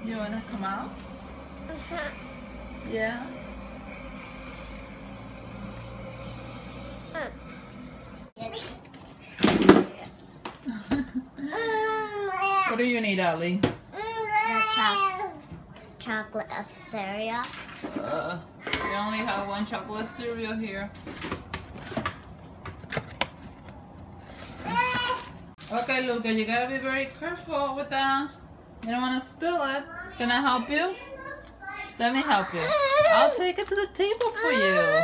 You wanna come out? Yeah. What do you need, Ali? Chocolate of cereal. We only have one chocolate cereal here. Okay, Luca, you gotta be very careful with that. You don't want to spill it. Can I help you? Let me help you. I'll take it to the table for you.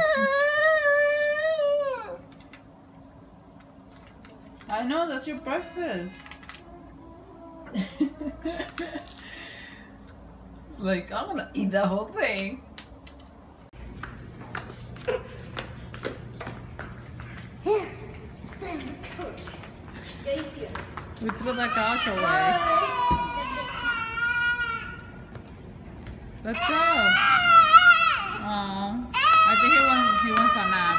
I know, that's your breakfast. It's like, I'm gonna eat the whole thing. We threw the couch away. Let's go. Oh, I think he wants a nap.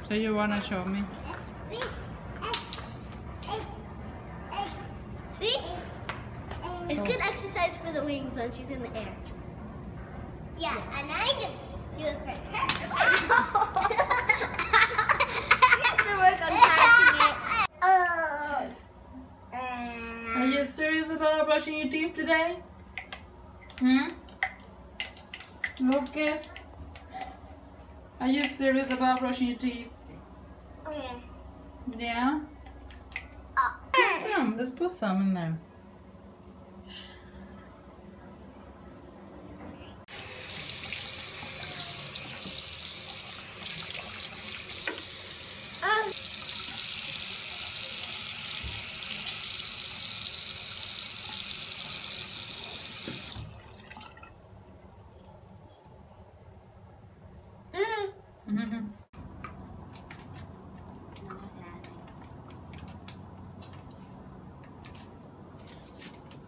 So you wanna show me? See? It's good exercise for the wings when she's in the air. Yeah, and I can do it for her. She has to work on catching it. Are you serious about brushing your teeth today? Lucas? Are you serious about brushing your teeth? Yeah? Put some. Let's put some in there.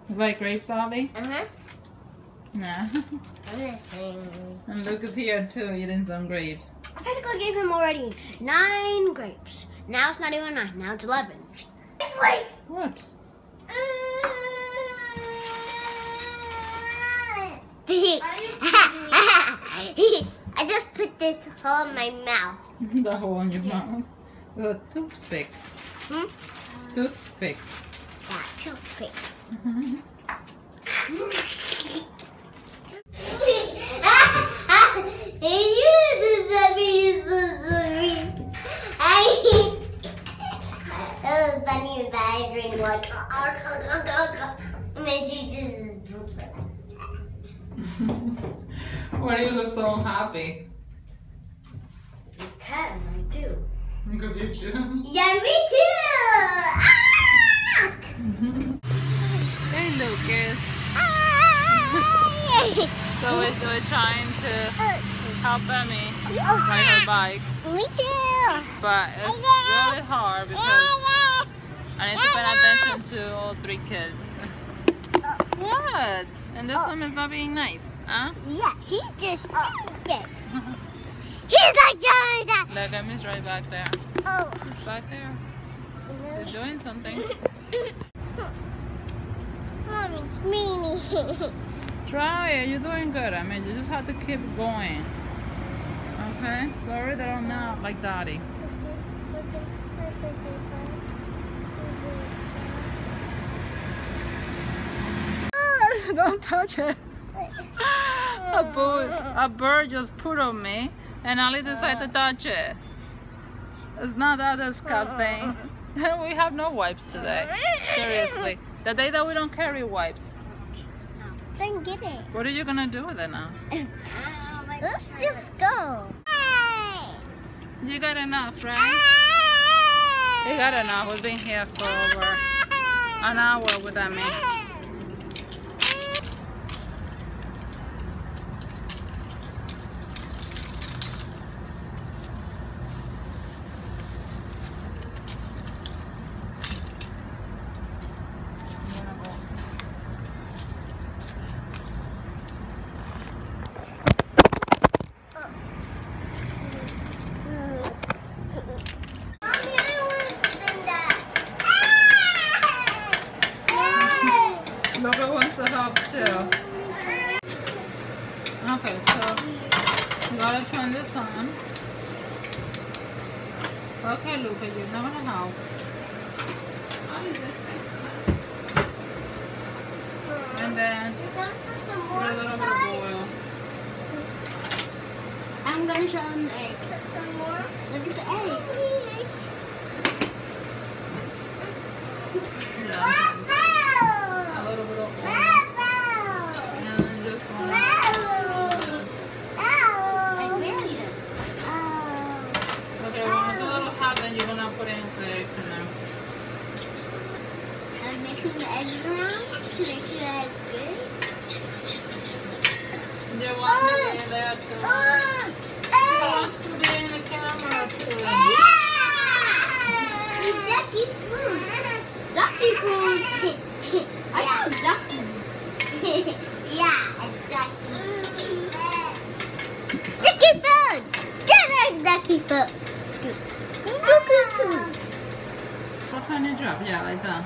You like grapes, Ollie? Nah. I'm missing. And Lucas here too, eating some grapes. I practically gave him already 9 grapes. Now it's not even 9, now it's 11. It's late! What? I just put this hole in my mouth. The hole in your mouth. A toothpick. Toothpick. Yeah, toothpick. That was funny that I drink like and then she just Why do you look so happy? because I do. Because you do. Yeah, me too! Hey, Lucas. So we're trying to help Emmy ride her bike. Me too! But it's really hard because I need to pay attention to all 3 kids. What? And this one is not being nice, huh? Yeah, he's just he's like John. Look, Emmy's right back there. Oh. He's back there. She's doing something. Mommy's meanie. Try it. You're doing good. I mean, you just have to keep going. Okay? Sorry that I'm not like Daddy. Don't touch it. A bird just put on me and Ali decided to touch it. It's not that disgusting. We have no wipes today. Seriously. The day that we don't carry wipes. Then get it. What are you gonna do with it now? Let's just go. You got enough, right? You got enough. We've been here for over an hour with Emmy. cups too. Okay, so you gotta turn this on. Okay, Luca, you're not gonna help. How is this thing? And then put a little bit of oil. I'm gonna show them the egg. Put some more. Look at the egg. Yeah. A little bit of oil. And just want to do this. Okay, when it's a little hot, then you're gonna put in the eggs in there. I'm mixing the eggs around to make sure that it's good. You want to be in there too. She wants to be in the camera too. Ducky food. Ducky food. I have ducky. Yeah, a ducky. Ducky food. Get a ducky food. Ducky food. What kind of drop? Yeah, like that.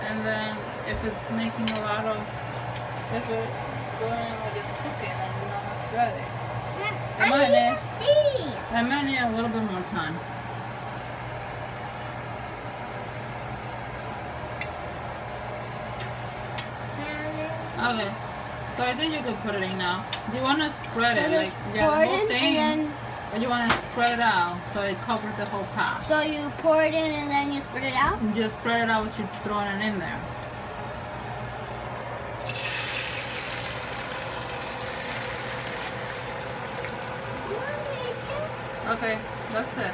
And then if it's making a lot of, if it going like it's cooking and you're not ready. I might need a little bit more time. Okay, so I think you could put it in now. Do you want to spread it like the whole thing, or you want to spread it out so it covers the whole pot? So you pour it in and then you spread it out? And just spread it out as you're throwing it in there. Okay, that's it.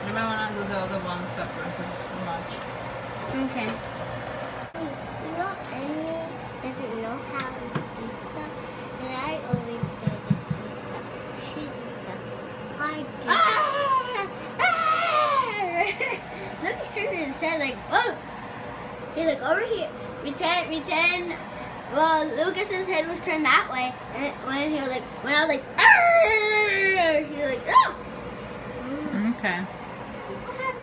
You might want to do the other one separate because it's too much. Okay. You know, Emily doesn't know how to do stuff, and I always do it. She does stuff. I do. Look, he's turning his head like, oh! He's like, over here. Pretend. Well, Lucas's head was turned that way, and when I was like, he was like, oh! Okay.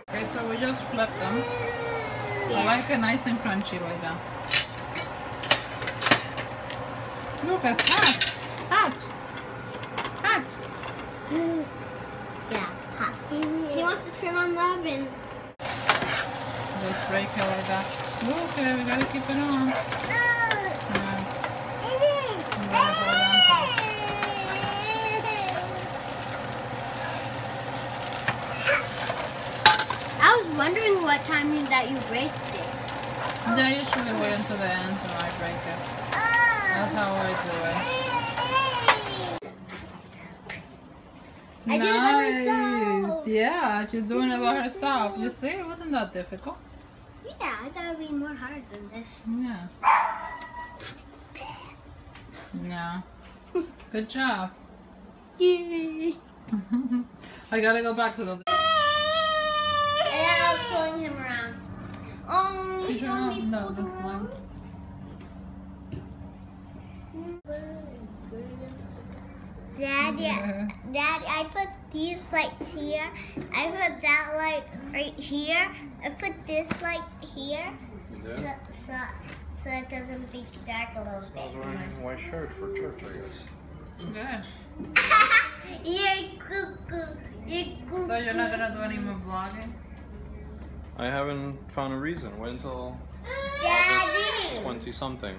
Okay, so we just flip them. Yeah. I like it nice and crunchy like that. Look, it's hot. Hot. Hot. Yeah, hot. He wants to turn on the oven. Just break it like that. Okay, we gotta keep it on. I was wondering what time that you baked it. Yeah, I usually wait until the end so I break it. That's how I do it. I did it by myself. Yeah, she's doing it by herself. You see, it wasn't that difficult. Yeah, I thought it would be more hard than this. Yeah. Yeah. Good job. Yay. I gotta go back to the... And I was pulling him around. Oh, he's throwing me No, this one. Daddy, I put these lights here. I put that light right here. I put this light here. Yeah. So it doesn't be dark a little I was wearing a white shirt for church, I guess. Good. You're cuckoo. You're cuckoo. So you're not gonna do any more vlogging? I haven't found a reason. Wait until Daddy. 20 something.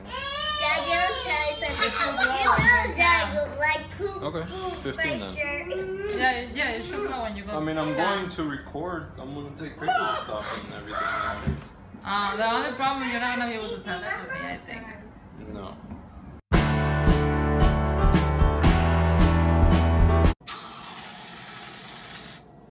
Daddy, I'll tell you something. You You should know that like cuckoo. Okay, 15 then. Yeah, you should go when you go. I mean, I'm going to record. I'm going to take pictures of stuff and everything. The only problem, you're not gonna be able to send it to me, I think. No.